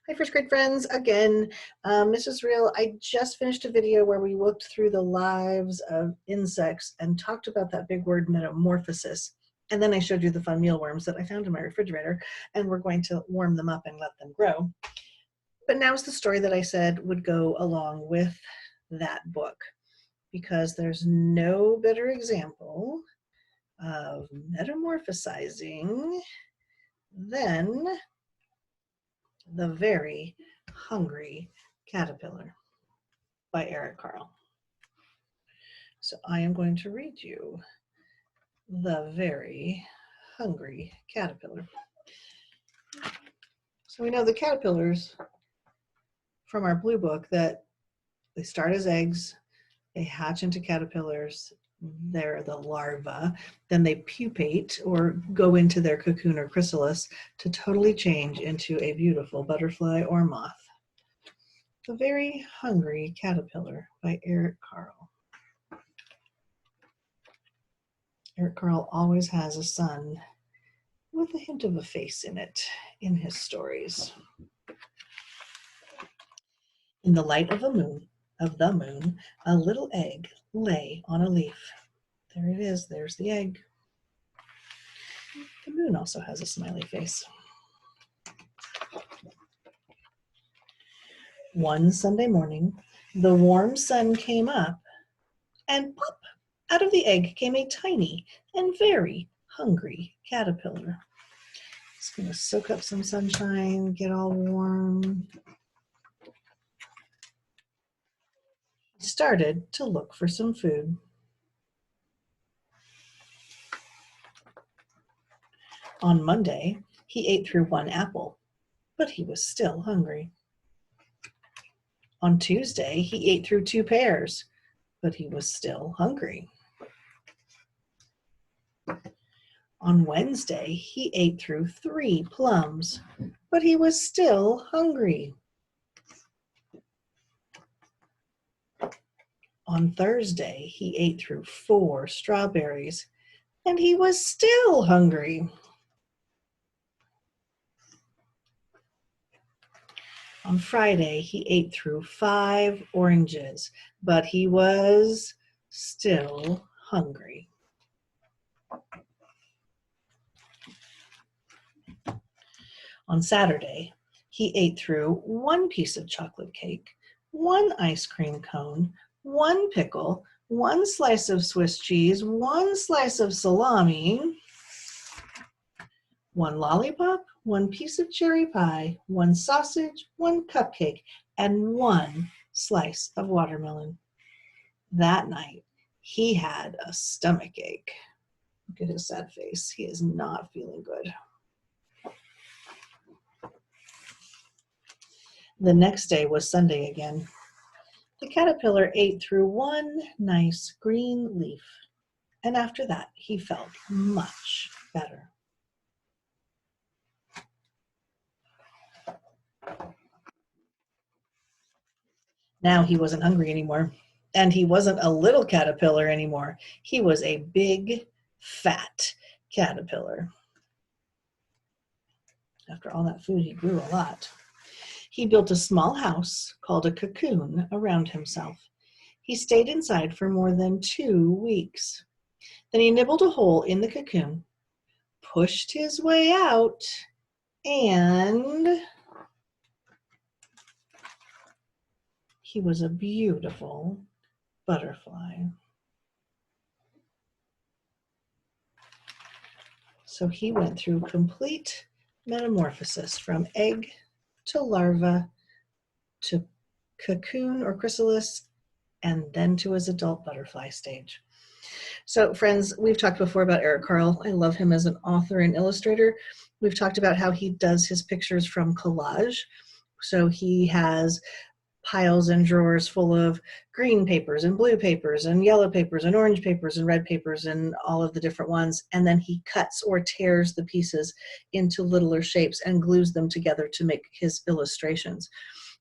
Hi, first grade friends. Again, Mrs. Real, I just finished a video where we looked through the lives of insects and talked about that big word metamorphosis. And then I showed you the fun mealworms that I found in my refrigerator, and we're going to warm them up and let them grow. But now's the story that I said would go along with that book, because there's no better example of metamorphosizing than The Very Hungry Caterpillar by Carle. So I am going to read you The Very Hungry Caterpillar. So we know the caterpillars from our blue book that they start as eggs, they hatch into caterpillars, they're the larva, then they pupate or go into their cocoon or chrysalis to totally change into a beautiful butterfly or moth. The Very Hungry Caterpillar by Carle. Carle always has a son with a hint of a face in it in his stories. In the light of the moon, a little egg lay on a leaf. There it is, there's the egg. The moon also has a smiley face. One Sunday morning, the warm sun came up, and pop, out of the egg came a tiny and very hungry caterpillar. It's going to soak up some sunshine, get all warm. He started to look for some food. On Monday, he ate through one apple, but he was still hungry. On Tuesday, he ate through 2 pears, but he was still hungry. On Wednesday, he ate through 3 plums, but he was still hungry. On Thursday, he ate through 4 strawberries, and he was still hungry. On Friday, he ate through 5 oranges, but he was still hungry. On Saturday, he ate through 1 piece of chocolate cake, 1 ice cream cone, 1 pickle, 1 slice of Swiss cheese, 1 slice of salami, 1 lollipop, 1 piece of cherry pie, 1 sausage, 1 cupcake, and 1 slice of watermelon. That night, he had a stomach ache. Look at his sad face. He is not feeling good. The next day was Sunday again. The caterpillar ate through 1 nice green leaf, and after that, he felt much better. Now he wasn't hungry anymore, and he wasn't a little caterpillar anymore. He was a big, fat caterpillar. After all that food, he grew a lot. He built a small house called a cocoon around himself. He stayed inside for more than 2 weeks. Then he nibbled a hole in the cocoon, pushed his way out, and he was a beautiful butterfly. So he went through complete metamorphosis from egg to larva to cocoon or chrysalis, and then to his adult butterfly stage. So friends, we've talked before about Carle. I love him as an author and illustrator. We've talked about how he does his pictures from collage. So he has piles and drawers full of green papers and blue papers and yellow papers and orange papers and red papers and all of the different ones. And then he cuts or tears the pieces into littler shapes and glues them together to make his illustrations.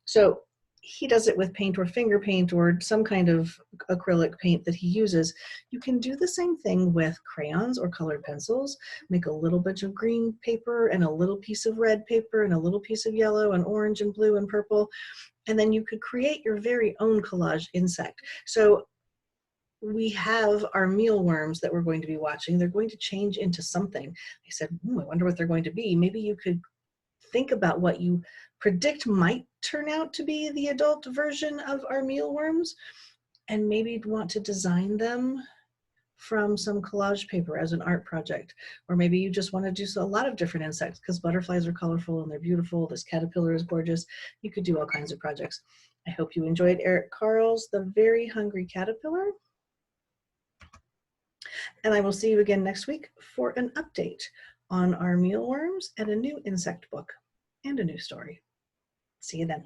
So he does it with paint or finger paint or some kind of acrylic paint that he uses. You can do the same thing with crayons or colored pencils. Make a little bunch of green paper and a little piece of red paper and a little piece of yellow and orange and blue and purple. And then you could create your very own collage insect. So we have our mealworms that we're going to be watching. They're going to change into something. I said, I wonder what they're going to be. Maybe you could think about what you predict might turn out to be the adult version of our mealworms, and maybe want to design them from some collage paper as an art project. Or maybe you just want to do a lot of different insects because butterflies are colorful and they're beautiful. This caterpillar is gorgeous. You could do all kinds of projects. I hope you enjoyed Eric Carle's The Very Hungry Caterpillar. And I will see you again next week for an update on our mealworms and a new insect book and a new story. See you then.